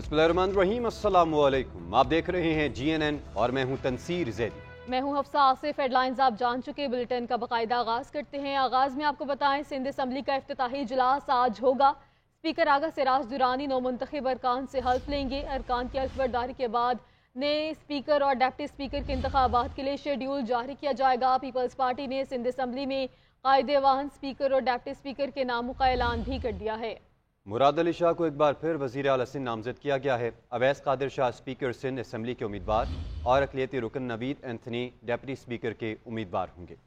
बिस्मिल्लाहिर्रहमानिर्रहीम, अस्सलाम वालेकुम। आप देख रहे हैं GNN और मैं हूं तनसीर ज़ैदी। मैं हूं हफ्सा आसिफ। हेडलाइंस आप जान चुके। बुलेटिन का बाकायदा आगाज़ करते हैं। आगाज़ में आपको बताएं, सिंध असम्बली का इफ्तिताही इजलास आज होगा। स्पीकर आगा सिराज दुरानी नौ मुंतखब अरकान से हल्फ लेंगे। अरकान की हल्फ बर्दारी के बाद नए स्पीकर और डिप्टी स्पीकर के इंतखाबात के लिए शेड्यूल जारी किया जाएगा। पीपल्स पार्टी ने सिंध असम्बली में कायदे-ए-वाहन स्पीकर और डिप्टी स्पीकर के नामों का ऐलान भी कर दिया है। मुराद अली शाह को एक बार फिर वज़ीर आला सिंध नामजद किया गया है। अवैस कादिर शाह स्पीकर सिंध असम्बली के उम्मीदवार और अक़लियती रुकन नवीद एंथनी डिप्टी स्पीकर के उम्मीदवार होंगे।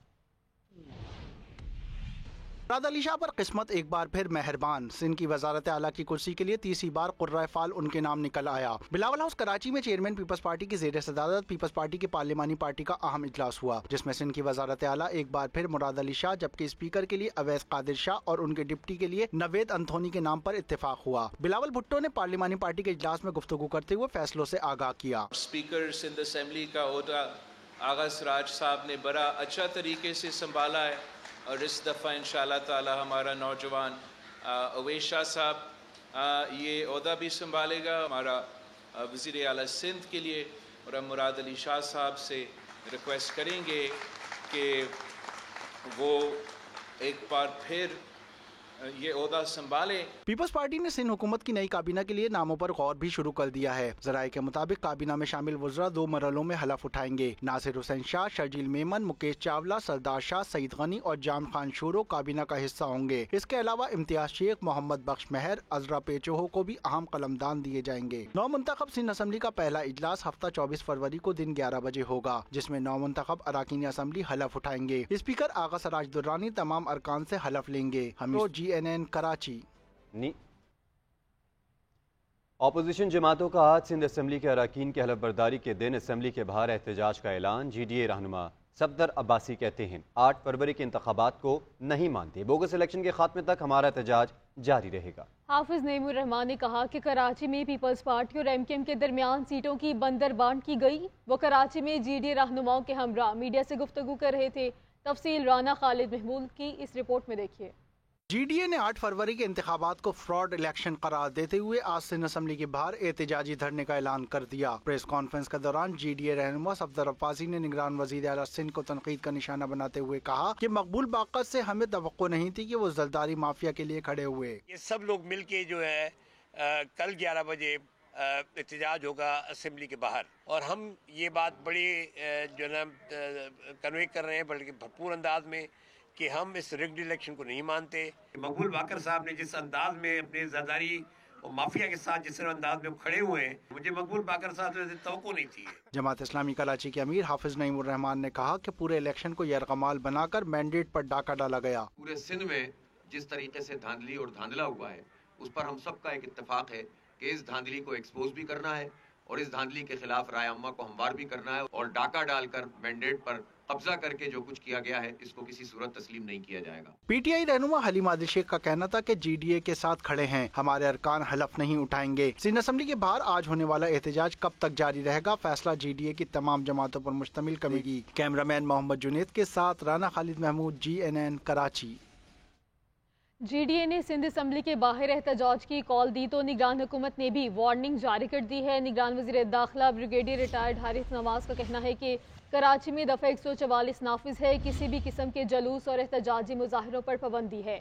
मुराद अली शाह पर किस्मत एक बार फिर मेहरबान। सिंध की वजारत आला की कुर्सी के लिए तीसरी बार कुर्रा फाल उनके नाम निकल आया। बिलावल हाउस कराची में चेयरमैन पीपल्स पार्टी की ज़ेर सदारत पीपल्स पार्टी की पार्लिमानी पार्टी का अहम इजलास हुआ, जिसमें सिंध की वजारत आला एक बार फिर मुराद अली शाह, जबकि स्पीकर के लिए अवैस कादिर शाह और उनके डिप्टी के लिए नवेद अंथोनी के नाम पर इत्तेफाक हुआ। बिलावल भुट्टो ने पार्लिमानी पार्टी के इजलास में गुफ्तगू करते हुए फैसलों से आगाह किया। स्पीकर सिंध असम्बली का ओहदा आगा सिराज साहब ने बड़ा अच्छा तरीके से संभाला है और इस दफ़ा इंशाअल्लाह ताला हमारा नौजवान अवैस शाह साहब ये ओहदा भी संभालेगा। हमारा वज़ीर आला सिंध के लिए और हम मुराद अली शाह साहब से रिक्वेस्ट करेंगे कि वो एक बार फिर ये ओहदा संभाले। पीपल्स पार्टी ने सिंध हुकूमत की नई काबीना के लिए नामों पर गौर भी शुरू कर दिया है। जराये के मुताबिक काबीना में शामिल वज़रा दो मरहलों में हलफ उठाएंगे। नासिर हुसैन शाह, शर्जील मेमन, मुकेश चावला, सरदार शाह, सईद गनी और जाम खान शूरो काबीना का हिस्सा होंगे। इसके अलावा इम्तियाज शेख, मोहम्मद बख्श मेहर, अजरा पेचोहो को भी अहम कलमदान दिए जाएंगे। नौ मुंतखब सिंध असम्बली का पहला इजलास हफ्ता 24 फरवरी को दिन 11 बजे होगा, जिसमें नौ मुंतखब अराकीन असम्बली हलफ उठाएंगे। स्पीकर आगा सिराज दुर्रानी तमाम अरकान से हलफ लेंगे। GNN कराची। अपोजिशन जमातों का आज सिंध असम्बली के अरकान की हलफ बर्दारी के दिन असम्बली के बाहर एहतजाज का ऐलान। GDA रहनुमा सफदर अब्बासी कहते हैं 8 फरवरी के इंतखाबात को नहीं मानते। बोगस इलेक्शन के खात्मे तक हमारा एहतजाज जारी रहेगा। हाफिज नईमुर रहमान ने कहा कि कराची में पीपल्स पार्टी और MKM के दरमियान सीटों की बंदरबांट की गई। वो कराची में GDA रहनुमाओं के हमरा मीडिया से गुफ्तगू कर रहे थे। तफसील राना खालिद महमूद की इस रिपोर्ट में देखिए। GDA ने 8 फरवरी के इंतखाबात को फ्रॉड इलेक्शन करार देते हुए आज सिंध असम्बली के बाहर एहतजाजी धरने का ऐलान कर दिया। प्रेस कॉन्फ्रेंस के दौरान GDA रहनुमा सफदर अब्बासी ने निगरान वज़ीर आला सिंध को तनकीद का निशाना बनाते हुए कहा कि मकबूल बाक़त से हमें तवक्को नहीं थी कि वो जरदारी माफिया के लिए खड़े हुए। ये सब लोग मिल के जो है कल 11 बजे एहतजाज होगा असम्बली के बाहर, और हम ये बात बड़ी जो है कन्वे कर रहे हैं बल्कि भरपूर अंदाज में कि हम इस रिग्ड इलेक्शन को नहीं मानते। मकबूल बाकर साहब ने जिस अंदाज में अपने जरदारी और माफिया के साथ जिस अंदाज में खड़े हुए हैं, मुझे मकबूल बाकर साहब से तवक्को नहीं थी। जमात इस्लामी कराची के अमीर हाफिज नईमुर रहमान ने कहा कि पूरे इलेक्शन को यरगमाल बनाकर मैंडेट पर डाका डाला गया। पूरे सिंध में जिस तरीके से धांधली और धांधला हुआ है, उस पर हम सबका एक इत्तेफाक है कि इस धांधली को एक्सपोज भी करना है और इस धांधली के खिलाफ राय अम्मा को हमवार भी करना है, और डाका डालकर मैंडेट पर कब्जा करके जो कुछ किया गया है इसको किसी सूरत तस्लीम नहीं किया जाएगा। PTI रहनुमा हलीम आदिल शेख का कहना था कि GDA के साथ खड़े हैं, हमारे अरकान हलफ नहीं उठाएंगे। सिंध असम्बली के बाहर आज होने वाला एहतजाज कब तक जारी रहेगा, फैसला GDA की तमाम जमातों पर मुश्तमिल कमेगी। कैमरामैन मोहम्मद जुनेद के साथ राना खालिद महमूद, GNN कराची। GDA ने सिंध असम्बली के बाहर एहतजाज की कॉल दी तो निगरान हुकूमत ने भी वार्निंग जारी कर दी है। निगरान वज़ीर दाखिला ब्रिगेडियर रिटायर्ड हारिस नवाज का कहना है कि कराची में दफ़ा 144 नाफिज है। किसी भी किस्म के जलूस और एहतजाजी मुजाहरों पर पाबंदी है।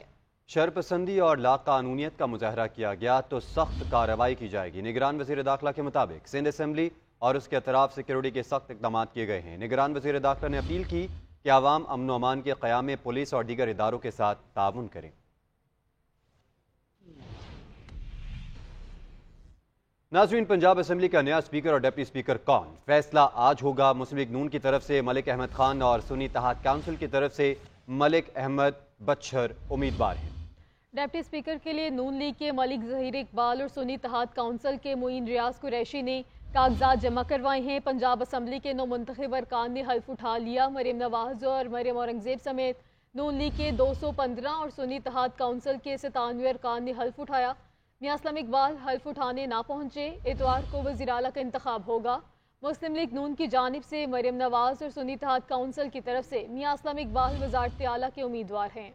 शरपसंदी और लाकानूनियत का मुजाहरा किया गया तो सख्त कार्रवाई की जाएगी। निगरान वज़ीर दाखिला के मुताबिक सिंध असम्बली और उसके अतराफ सिक्योरिटी के सख्त इक़दाम किए गए हैं। निगरान वज़ीर दाखिला ने अपील की कि आवाम अमन व अमान के क़याम में पुलिस और दीगर इदारों के साथ ताउन करें। नाज़रीन, पंजाब असम्बली का नया स्पीकर और डिप्टी स्पीकर कौन, फैसला आज होगा। मुस्लिम लीग नून की तरफ से मलिक अहमद खान और सुन्नी इत्तेहाद काउंसिल की तरफ से मलिक अहमद बच्छर उम्मीदवार हैं। डिप्टी स्पीकर के लिए नून लीग के मलिक ज़हीर इकबाल और सुन्नी इत्तेहाद काउंसिल के मुइन रियाज कुरैशी ने कागजात जमा करवाए हैं। पंजाब असम्बली के 9 मुंतखब अरकान ने हल्फ उठा लिया। मरियम नवाज और मरियम औरंगजेब समेत नून लीग के 215 और सुन्नी इत्तेहाद काउंसिल के 97 अरकान ने हल्फ उठाया। मियां इस्लाम इकबाल हल्फ उठाने ना पहुंचे। इतवार को वज़ीर आला का इंतखाब होगा। मुस्लिम लीग नून की जानिब से मरियम नवाज और सुन्नी इत्तेहाद काउंसिल की तरफ से मियां इस्लाम इकबाल वज़ारत आला के उम्मीदवार हैं।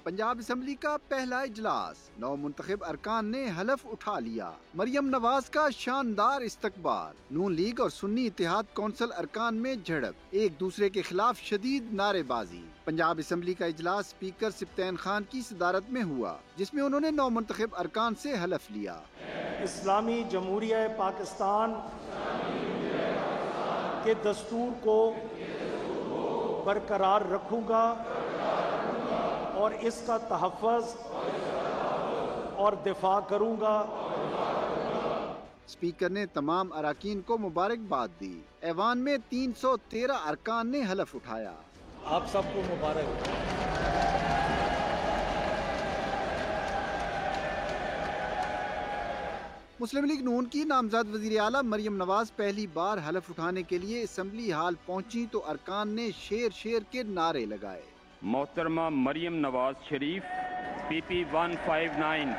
पंजाब असम्बली का पहला इजलास, 9 मुंतखब अरकान ने हलफ उठा लिया। मरियम नवाज का शानदार इस्तकबाल। नून लीग और सुन्नी इत्तेहाद कौंसिल अरकान में झड़प, एक दूसरे के खिलाफ शदीद नारेबाजी। पंजाब असम्बली का इजलास स्पीकर सिप्तैन खान की सदारत में हुआ, जिसमें उन्होंने 9 मुंतखब अरकान से हलफ लिया। इस्लामी जमहूरिया पाकिस्तान के दस्तूर को बरकरार रखूंगा और इसका तहफ़्फ़ुज़ और दिफा करूंगा। स्पीकर ने तमाम अरकान को मुबारकबाद दी। ऐवान में 313 अरकान ने हलफ उठाया। आप सबको मुबारक। मुस्लिम लीग नून की नामजद वज़ीर आला मरियम नवाज पहली बार हलफ उठाने के लिए असम्बली हाल पहुंची तो अरकान ने शेर शेर के नारे लगाए। मोहतरमा मरियम नवाज शरीफ, PP 159।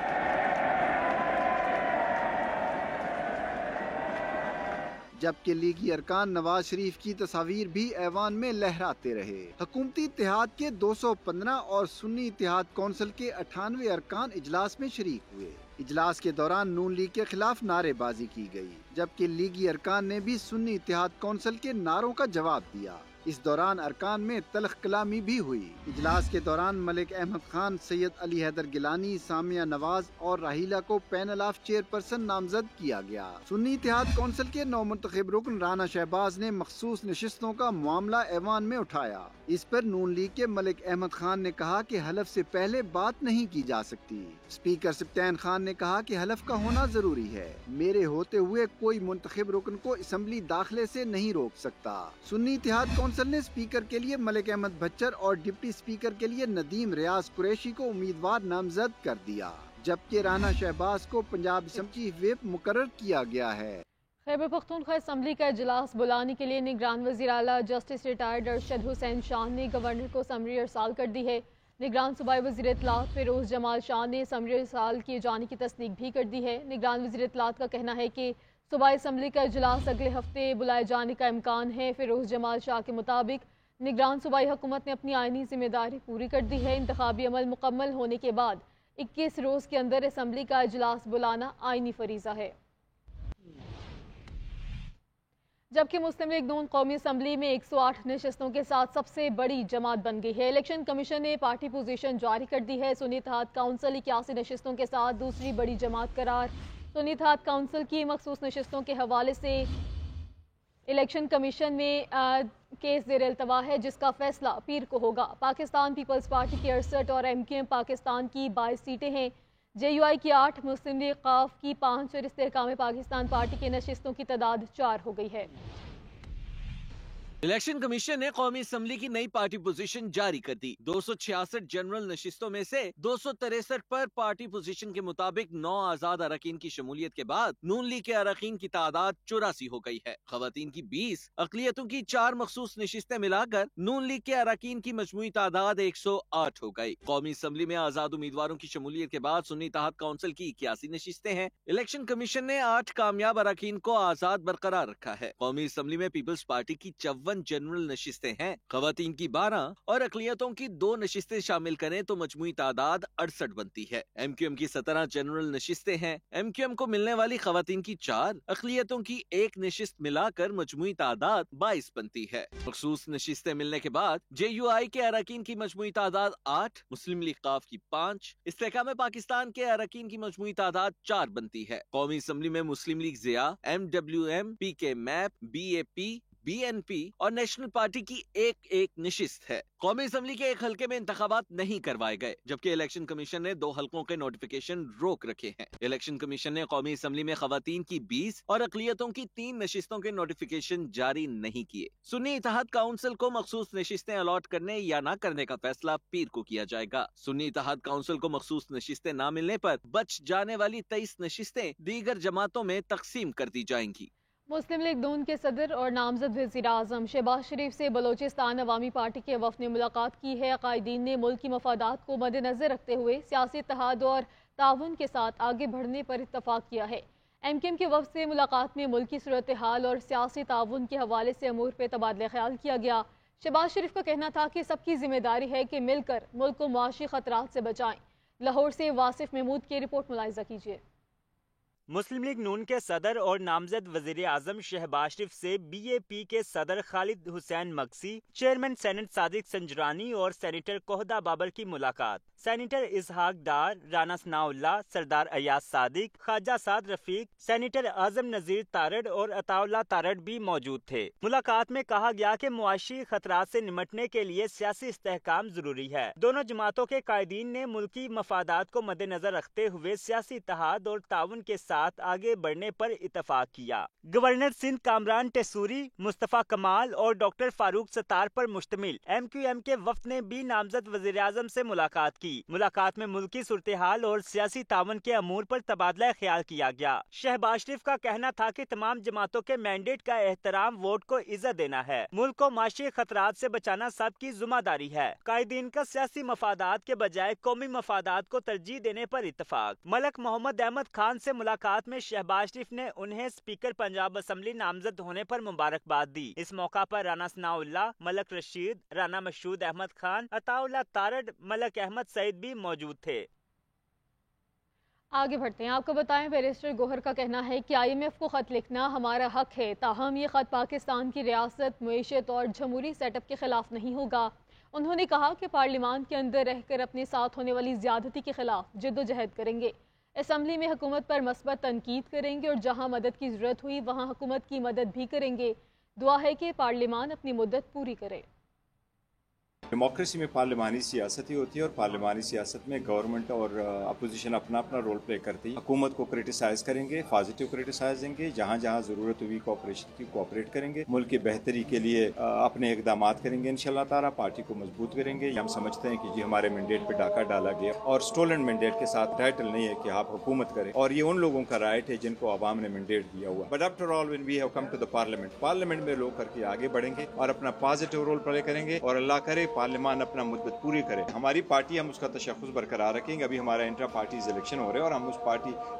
जबकि लीगी अरकान नवाज शरीफ की तस्वीर भी ऐवान में लहराते रहे। हुकूमती इत्तेहाद के 215 और सुन्नी इत्तेहाद कौंसिल के 98 अरकान इजलास में शरीक हुए। इजलास के दौरान नून लीग के खिलाफ नारेबाजी की गई, जबकि लीगी अरकान ने भी सुन्नी इत्तेहाद कौंसिल के नारों का जवाब दिया। इस दौरान अरकान में तल्ख कलामी भी हुई। इजलास के दौरान मलिक अहमद खान, सैयद अली हैदर गिलानी, सामिया नवाज और राहीला को पैनल ऑफ चेयरपर्सन नामजद किया गया। सुन्नी इत्तेहाद कौंसिल के 9 मुंतखब रुकन राना शहबाज ने मखसूस नशिस्तों का मामला ऐवान में उठाया। इस पर नून लीग के मलिक अहमद खान ने कहा कि हलफ से पहले बात नहीं की जा सकती। स्पीकर सिप्तैन खान ने कहा कि हलफ का होना जरूरी है। मेरे होते हुए कोई मुंतखब रुकन को असम्बली दाखिले से नहीं रोक सकता। सुन्नी इत्तेहाद कौंसिल ने स्पीकर के लिए मलिक अहमद भच्चर और डिप्टी स्पीकर के लिए नदीम रियाज कुरैशी को उम्मीदवार नामजद कर दिया, जबकि राना शहबाज को पंजाब असम्बली व्हिप मुकर्रर किया गया है। खैबर पख्तूनख्वा असम्बली का इजलास बुलाने के लिए निगरान वज़ीर आला जस्टिस रिटायर्ड अरशद हुसैन शाह ने गवर्नर को समरी अरसाल कर दी है। निगरान सूबाई वज़ीर इत्तलात फिरोज जमाल शाह ने समरी अरसाल किए जाने की तस्दीक भी कर दी है। निगरान वज़ीर इत्तलात का कहना है कि सूबाई असम्बली का इजलास अगले हफ्ते बुलाए जाने का इम्कान है। फिरोज जमाल शाह के मुताबिक निगरान सूबाई हुकूमत ने अपनी आइनी जिम्मेदारी पूरी कर दी है। इंतखाबी अमल मुकम्मल होने के बाद 21 रोज़ के अंदर असम्बली का इजलास बुलाना आइनी फरीज़ा है। जबकि मुस्लिम लीग नून कौमी असम्बली में 108 नशिस्तों के साथ सबसे बड़ी जमात बन गई है। इलेक्शन कमीशन ने पार्टी पोजीशन जारी कर दी है। सुन्नी इत्तेहाद काउंसिल 81 नशिस्तों के साथ दूसरी बड़ी जमात करार। सुन्नी इत्तेहाद काउंसिल की मखसूस नशिस्तों के हवाले से इलेक्शन कमीशन में केस ज़ेर अल्तवा है, जिसका फैसला पीर को होगा। पाकिस्तान पीपल्स पार्टी की 68 और MQM पाकिस्तान की 22 सीटें हैं। JUI की 8, मुस्लिम लीग काफ की 5 और इस्तेहकाम पाकिस्तान पार्टी के नशिस्तों की तादाद 4 हो गई है। इलेक्शन कमीशन ने कौमी असम्बली की नई पार्टी पोजीशन जारी कर दी। 266 जनरल नशिस्तों में से 263 पर पार्टी पोजीशन के मुताबिक 9 आजाद अरकान की शमूलियत के बाद नून लीग के अरकान की तादाद 84 हो गई है। खवातीन की 20, अकलियतों की 4 मखसूस नशिस्तें मिलाकर नून लीग के अरकान की मजमूई तादाद 108 हो गई। कौमी असम्बली में आजाद उम्मीदवारों की शमूलियत के बाद सुन्नी इत्तेहाद काउंसिल की 81 नशिस्तें हैं। इलेक्शन कमीशन ने 8 कामयाब अरकान को आजाद बरकरार रखा है। कौमी असम्बली में पीपल्स पार्टी की 54 जनरल नशिस्तें हैं। खवातीन की 12 और अकलियतों की 2 नशिस्तें शामिल करें तो मजमूई तादाद 68 बनती है। MQM की 17 जनरल नशिस्तें हैं। MQM को मिलने वाली खवातीन की 4, अकलियतों की 1 नशिस्त मिलाकर मजमूई तादाद 22 बनती है। मखसूस नशिस्तें मिलने के बाद JUI के अरकान की मजमूई तादाद 8, मुस्लिम लीग काफ की 5, इस्तेहकाम पाकिस्तान के अरकान की मजमूई तादाद 4 बनती है। कौमी असम्बली में Muslim League Zia, MWM, PK MAP, BAP, BNP और नेशनल पार्टी की 1-1 नशिस्त है। कौमी असम्बली के एक हलके में इंतखाबात नहीं करवाए गए, जबकि इलेक्शन कमीशन ने 2 हलकों के नोटिफिकेशन रोक रखे हैं। इलेक्शन कमीशन ने कौमी असम्बली में खवातीन की 20 और अकलियतों की 3 नशिस्तों के नोटिफिकेशन जारी नहीं किए। सुन्नी इत्तेहाद काउंसिल को मखसूस नशिस्तें अलॉट करने या न करने का फैसला पीर को किया जाएगा। सुन्नी इत्तेहाद काउंसिल को मखसूस नशिस्तें न मिलने पर बच जाने वाली 23 नशिस्तें दीगर जमातों में तकसीम कर दी जाएंगी। मुस्लिम लीग नून के सदर और नामजद वज़ीर आज़म शहबाज शरीफ से बलोचिस्तान अवामी पार्टी के वफ़द ने मुलाकात की है। अकायदीन ने मुल्क की मफादात को मद्देनज़र रखते हुए सियासी इत्तेहाद और ताउन के साथ आगे बढ़ने पर इत्तफाक किया है। MQM के वफ़द से मुलाकात में मुल्क की सूरत हाल और सियासी ताउन के हवाले से अमूर पर तबादला ख्याल किया गया। शहबाज शरीफ का कहना था कि सबकी जिम्मेदारी है कि मिलकर मुल्क को मुआशी खतरात से बचाएं। लाहौर से वासिफ महमूद की रिपोर्ट मुलाहिजा कीजिए। मुस्लिम लीग नून के सदर और नामजद वजीर आजम शहबाज शरीफ से BAP के सदर खालिद हुसैन मक्सी, चेयरमैन सेनेट सादिक संजरानी और सेनेटर कोहदा बाबर की मुलाकात। सेनेटर इसहाक डार, राना सनाउल्लाह, सरदार अयाज सादिक, ख्वाजा साद रफीक, सेनेटर आजम नजीर तारड़ और अताउल्लाह तारड़ भी मौजूद थे। मुलाकात में कहा गया कि मुआशी खतरात से निमटने के लिए सियासी इस्तेहकाम जरूरी है। दोनों जमातों के कायदीन ने मुल्की मफादात को मद्देनजर रखते हुए सियासी इत्तेहाद और ताउन के साथ आगे बढ़ने पर इतफाक किया। गवर्नर सिंध कामरान टेसूरी, मुस्तफा कमाल और डॉक्टर फारूक सत्तार पर मुश्तमिल MQM के वफ्द ने भी नामजद वजीर आजम से मुलाकात की। मुलाकात में मुल्की सूरत-ए-हाल और सियासी तावन के अमूर पर तबादला ख्याल किया गया। शहबाज शरीफ का कहना था कि तमाम जमातों के मैंडेट का एहतराम वोट को इज्जत देना है। मुल्क को माशी खतरात से बचाना सबकी जिम्मेदारी है। कायदीन का सियासी मफादात के बजाय कौमी मफादात को तरजीह देने पर इत्तफाक। मलक मोहम्मद अहमद खान से मुलाकात में शहबाज शरीफ ने उन्हें स्पीकर पंजाब असम्बली नामजद होने पर मुबारकबाद दी। इस मौका पर राना सनाउल्लाह, मलक रशीद, राना मशहूद अहमद खान, अताउल्लाह तारड़, मलक अहमद सईद भी मौजूद थे। आगे बढ़ते हैं। आपको बताएं, बैरिस्टर गोहर का कहना है कि IMF को खत लिखना हमारा हक है, ताहम ये खत पाकिस्तान की रियासत, मुईशत और जमहूरी सेटअप के खिलाफ नहीं होगा। उन्होंने कहा कि पार्लियामान के अंदर रहकर अपने साथ होने वाली ज्यादती के खिलाफ जिद्दोजहद करेंगे। असम्बली में हुकूमत पर मस्बत तनकीद करेंगे और जहां मदद की जरूरत हुई वहां हुकूमत की मदद भी करेंगे। दुआ है कि पार्लियामान अपनी मुद्दत पूरी करे। डेमोक्रेसी में पार्लिमानी सियासत ही होती है और पार्लिमानी सियासत में गवर्नमेंट और अपोजिशन अपना अपना रोल प्ले करती है। हुकूमत को क्रिटिसाइज करेंगे, पॉजिटिव क्रिटिसाइज देंगे, जहाँ जहाँ जरूरत हुई कोऑपरेशन की कोऑपरेट करेंगे, मुल्क की बेहतरी के लिए अपने इकदाम करेंगे। इंशाल्लाह ताला पार्टी को मजबूत करेंगे। हम समझते हैं कि जी हमारे मैंडेट पे डाका डाला गया और स्टोलन मैंडेट के साथ टाइटल नहीं है कि आप हुकूमत करें, और ये उन लोगों का राइट है जिनको अवाम ने मैंडेट दिया हुआ। But after all when we have come to the parliament में लोग करके आगे बढ़ेंगे और अपना पॉजिटिव रोल प्ले करेंगे और अल्लाह करे पार्लियामान अपना मुद्दत पूरी करे। हमारी पार्टी, हम उसका तशख्खुस बरकरार रखेंगे। अभी हमारा इंट्रा पार्टीज इलेक्शन हो रहे हैं और हम उस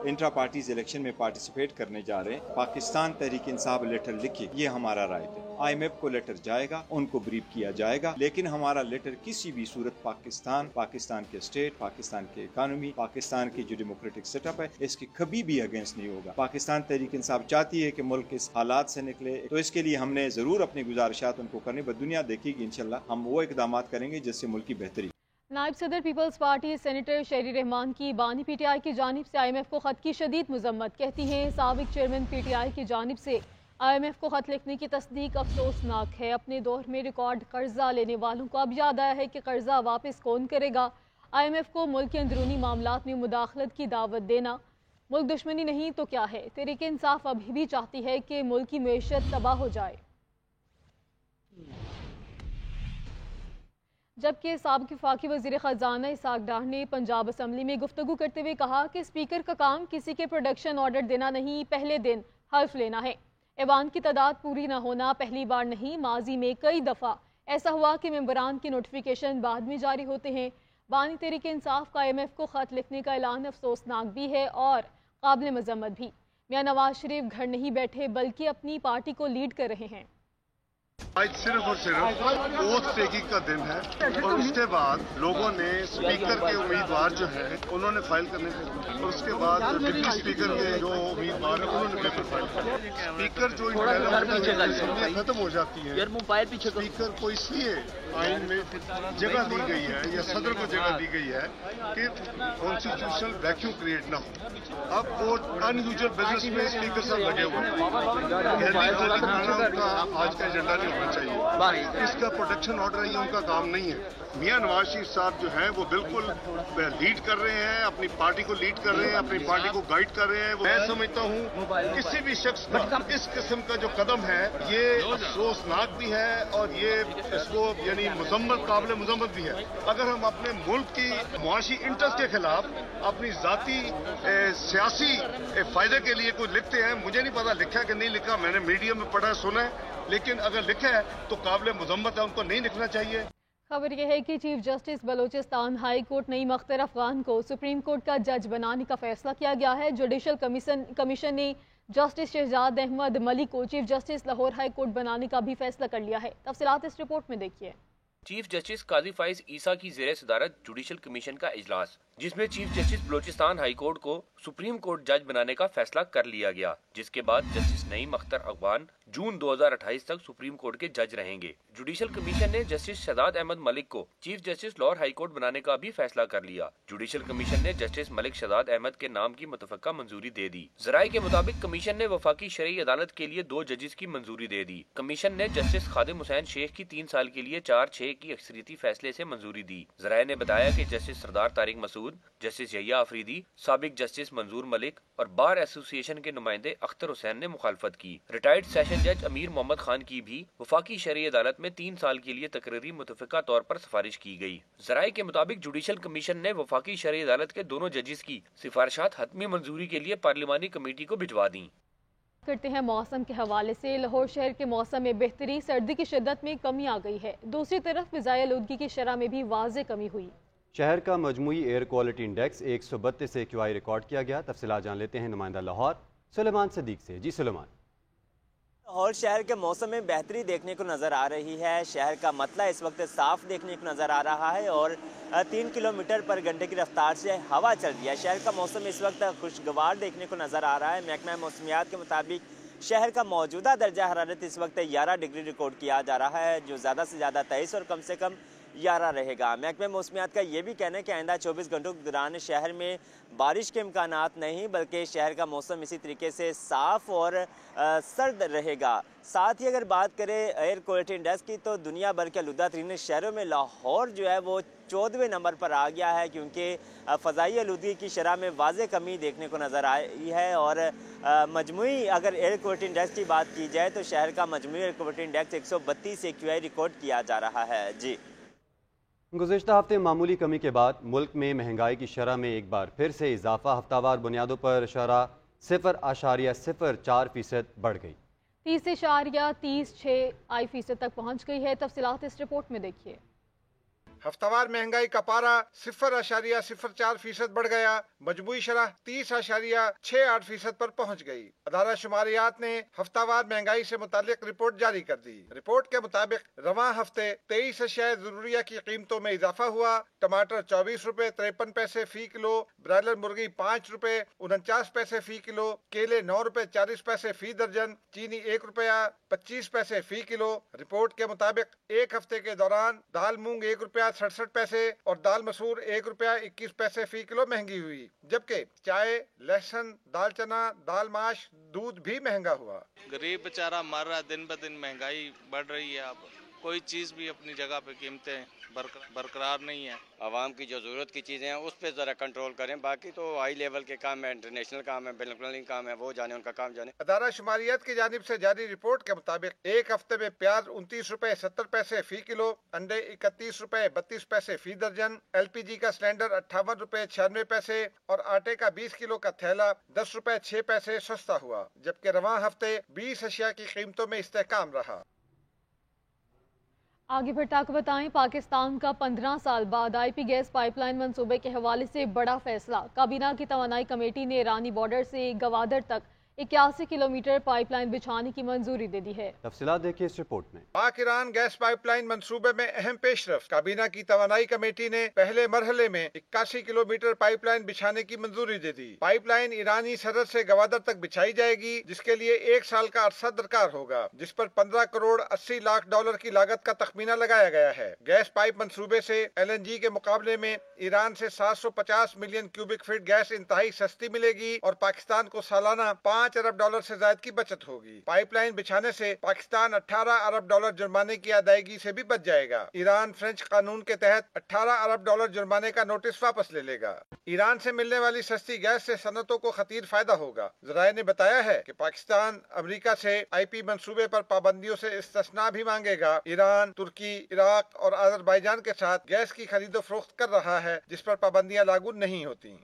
इंट्रा पार्टीज इलेक्शन में पार्टिसिपेट करने जा रहे हैं। पाकिस्तान तहरीक इंसाफ लेटर लिखिए, ये हमारा राइट है। IMF को लेटर जाएगा, उनको ब्रीफ किया जाएगा, लेकिन हमारा लेटर किसी भी सूरत पाकिस्तान के स्टेट, पाकिस्तान के इकानमी, पाकिस्तान की जो डेमोक्रेटिक सेटअप है, इसकी कभी भी अगेंस्ट नहीं होगा। पाकिस्तान तहरीक इंसाफ चाहती है कि मुल्क इस हालात से निकले, तो इसके लिए हमने जरूर अपनी गुजारिशात उनको करनी, बट दुनिया देखेगी इंशाल्लाह हम वो इकदाम करेंगे जिससे मुल्क की बेहतरी। नायब सदर पीपल्स पार्टी सेनेटर शेरी रहमान की बानी PTI की जानिब से IMF को खत की शदीद मजम्मत। कहती हैं साबिक चेयरमैन PTI की जानिब से IMF को खत लिखने की तस्दीक अफसोसनाक है। अपने दौर में रिकॉर्ड कर्जा लेने वालों को अब याद आया है कि कर्जा वापस कौन करेगा। IMF को मुल्क के अंदरूनी मामलात में मुदाखलत की दावत देना मुल्क दुश्मनी नहीं तो क्या है। तहरीक इंसाफ अभी भी चाहती है कि मुल्क की मईशत तबाह हो जाए। जबकि साबिक वफाकी वज़ीर ख़जाना इसहाक डार ने पंजाब असम्बली में गुफ्तगू करते हुए कहा कि स्पीकर का काम किसी के प्रोडक्शन ऑर्डर देना नहीं, पहले दिन हल्फ लेना है। ऐवान की तादाद पूरी न होना पहली बार नहीं, माजी में कई दफ़ा ऐसा हुआ कि मेंबरान के नोटिफिकेशन बाद में जारी होते हैं। बानी तहरीक इंसाफ का IMF को खत लिखने का ऐलान अफसोसनाक भी है और काबिल मजम्मत भी। मियां नवाज शरीफ घर नहीं बैठे बल्कि अपनी पार्टी को लीड कर रहे हैं। आज सिर्फ और सिर्फ ओथ टेकिंग का दिन है और उसके बाद लोगों ने स्पीकर के उम्मीदवार जो है उन्होंने फाइल करने थे और उसके बाद डिप्टी स्पीकर के जो उम्मीदवार है उन्होंने पेपर फाइल किया। स्पीकर जो खत्म हो जाती है, स्पीकर को इसलिए आइन में जगह दी गई है या सदर को जगह दी गई है कि कॉन्स्टिट्यूशनल वैक्यूम क्रिएट ना हो। अब वो अनयूजुअल बिजनेस में स्पीकर साहब लगे हुए हैं। आज का एजेंडा नहीं होना चाहिए, इसका प्रोटेक्शन ऑर्डर है, ये उनका काम नहीं है। मियां नवाज शरीफ साहब जो है वो बिल्कुल लीड कर रहे हैं, अपनी पार्टी को लीड कर रहे हैं, अपनी पार्टी को गाइड कर रहे हैं। मैं समझता हूँ किसी भी शख्स का इस किस्म का जो कदम है ये अफसोसनाक भी है और ये इसको यानी काबिल मुजम्मत भी है। अगर हम अपने मुल्क की मुआशी इंटरेस्ट के खिलाफ अपनी जाती सियासी फायदे के लिए कुछ लिखते हैं, मुझे नहीं पता लिखा कि नहीं लिखा, मैंने मीडिया में पढ़ा सुना है, लेकिन अगर लिखा है तो काबिल मुजम्मत है, उनको नहीं लिखना चाहिए। खबर यह है कि chief justice Balochistan high court Naeem Akhtar Afghan को सुप्रीम कोर्ट का जज बनाने का फैसला किया गया है। जुडिशल कमीशन ने जस्टिस शहजाद अहमद मलिक को chief justice Lahore high court बनाने का भी फैसला कर लिया है। तफसीलात इस रिपोर्ट में देखिए। चीफ जस्टिस काजी फाइज ईसा की ज़ेरे सदारत जुडिशल कमीशन का इजलास, जिसमें chief justice Balochistan high court को सुप्रीम कोर्ट जज बनाने का फैसला कर लिया गया, जिसके बाद जस्टिस नईम अख्तर अगवान जून 2028 तक सुप्रीम कोर्ट के जज रहेंगे। जुडिशल कमीशन ने जस्टिस शहजाद अहमद मलिक को chief justice Lahore high court बनाने का भी फैसला कर लिया। जुडिशल कमीशन ने जस्टिस मलिक शहजाद अहमद के नाम की मुतफ़क्का मंजूरी दे दी। ज़राए के मुताबिक कमीशन ने वफाकी शरई अदालत के लिए 2 जजेस की मंजूरी दे दी। कमीशन ने जस्टिस खादिम हुसैन शेख की 3 साल के लिए 4-6 की अक्सरियती फैसले से मंजूरी दी। ज़राए ने बताया कि जस्टिस सरदार तारिक मसूद, जस्टिस यहिया अफरीदी, साबिक जस्टिस मंजूर मलिक और बार एसोसिएशन के नुमाइंदे अख्तर हुसैन ने मुखालफत की। रिटायर्ड सेशन जज अमीर मोहम्मद खान की भी वफाकी शरई अदालत में 3 साल के लिए तकरीरी मुतफ़िका तौर पर सिफारिश की गई। ज़राए के मुताबिक जुडिशल कमीशन ने वफाकी शरई अदालत के दोनों जजेस की सिफारिशात हतमी मंजूरी के लिए पार्लिमानी कमेटी को भिजवा दी। करते हैं मौसम के हवाले से। लाहौर शहर के मौसम में बेहतरी, सर्दी की शिद्दत में कमी आ गई है। दूसरी तरफ फ़िज़ाई आलूदगी की शरह में भी वाज़ेह कमी हुई। शहर का मजमूई air quality index 132 AQI record किया गया। तफसीलात जान लेते हैं नुमाइंदा लाहौर सुलेमान सदीक से। जी सुलेमान। लाहौर शहर के मौसम में बेहतरी देखने को नज़र आ रही है। शहर का मतला इस वक्त साफ देखने को नज़र आ रहा है और 3 किलोमीटर पर घंटे की रफ्तार से हवा चल रही है। शहर का मौसम इस वक्त खुशगवार देखने को नज़र आ रहा है। महकमा मौसमियात के मुताबिक शहर का मौजूदा दर्जा हरारत इस वक्त 11 डिग्री रिकॉर्ड किया जा रहा है, जो ज़्यादा से ज़्यादा 23 और कम से कम 11 रहेगा। महकमा मौसमियात का ये भी कहना है कि आइंदा 24 घंटों के दौरान शहर में बारिश के इम्कानात नहीं, बल्कि शहर का मौसम इसी तरीके से साफ़ और सर्द रहेगा। साथ ही अगर बात करें एयर क्वालिटी इंडेक्स की, तो दुनिया भर के आलूदा तरीन शहरों में लाहौर जो है वो 14वें नंबर पर आ गया है, क्योंकि फ़ज़ाई आलूदगी की शरह में वाज़ेह कमी देखने को नज़र आई है। और मजमूई अगर एयर क्वालिटी इंडेक्स की बात की जाए तो शहर का मजमूई air quality index 132 AQI record किया जा रहा है। जी, गुज़िश्ता हफ्ते मामूली कमी के बाद मुल्क में महंगाई की शरह में एक बार फिर से इजाफा। हफ्तावार बुनियादों पर शरह 0.04% बढ़ गई। 30.36% तक पहुँच गई है। तफसीलात इस रिपोर्ट में देखिए। हफ्तावार महंगाई का पारा 0.04% बढ़ गया। मजमूई शरह 30.68% पर पहुंच गई। अदारा शुमारियात ने हफ्तावार महंगाई से मुतालिक रिपोर्ट जारी कर दी। रिपोर्ट के मुताबिक रवां हफ्ते 23 अशिया ज़रूरिया की कीमतों में इजाफा हुआ। टमाटर 24 रुपए 53 पैसे फी किलो, ब्रायलर मुर्गी 5 रुपए 49 पैसे फी किलो, केले 9 रुपए 40 पैसे फी दर्जन, चीनी 1 रुपया 25 पैसे फी किलो। रिपोर्ट के मुताबिक एक हफ्ते के दौरान दाल मूंग 1 रुपया 67 पैसे और दाल मसूर 1 रुपया 21 पैसे फी किलो महंगी हुई, जबकि चाय, लहसुन, दाल चना, दाल माश, दूध भी महंगा हुआ। गरीब बेचारा मर रहा है, दिन ब दिन महंगाई बढ़ रही है। अब कोई चीज़ भी अपनी जगह पे कीमतें बरकरार नहीं है। आवाम की जो ज़रूरत की चीज़ें हैं उस पर ज़रा कंट्रोल करें, बाकी तो हाई लेवल के काम है, इंटरनेशनल काम है, बैनुल काम है, वो जाने उनका काम जाने। अदारा शुमारियात की जानिब से जारी रिपोर्ट के मुताबिक एक हफ्ते में प्याज 29 रुपए 70 पैसे फी किलो, अंडे 31 रुपए 32 पैसे फी दर्जन, LPG का सिलेंडर 58 रुपए 96 पैसे और आटे का 20 किलो का थैला 10 रुपए 6 पैसे सस्ता हुआ, जबकि रवां हफ्ते 20 अशिया की कीमतों में इस्तेहकाम रहा। आगे बढ़कर आपको बताएं, पाकिस्तान का 15 साल बाद IP गैस पाइपलाइन मंसूबे के हवाले से बड़ा फैसला। काबीना की तवानाई कमेटी ने ईरानी बॉर्डर से गवादर तक 81 किलोमीटर पाइपलाइन बिछाने की मंजूरी दे दी है। तफसीलात देखिए इस रिपोर्ट में। पाक ईरान गैस पाइपलाइन मंसूबे में अहम पेशरफ। काबीना की तवानाई कमेटी ने पहले मरहले में 81 किलोमीटर पाइपलाइन बिछाने की मंजूरी दे दी। पाइपलाइन ईरानी सरहद से गवादर तक बिछाई जाएगी, जिसके लिए 1 साल का अरसा दरकार होगा, जिस पर 15 करोड़ 80 लाख डॉलर की लागत का तखमीना लगाया गया है। गैस पाइप मंसूबे से LNG के मुकाबले में ईरान से 750 मिलियन क्यूबिक फीट गैस इंतहाई सस्ती मिलेगी और पाकिस्तान को सालाना 5 अरब डॉलर से ज्यादा की बचत होगी। पाइपलाइन बिछाने से पाकिस्तान 18 अरब डॉलर जुर्माने की अदायगी से भी बच जाएगा। ईरान फ्रेंच कानून के तहत 18 अरब डॉलर जुर्माने का नोटिस वापस ले लेगा। ईरान से मिलने वाली सस्ती गैस से सनतों को खतीर फायदा होगा। ज़राए ने बताया है कि पाकिस्तान अमेरिका से IP मंसूबे पर पाबंदियों से इस्तिस्ना भी मांगेगा। ईरान, तुर्की, इराक और अजरबैजान के साथ गैस की खरीदो फरोख्त कर रहा है, जिस पर पाबंदियां लागू नहीं होती।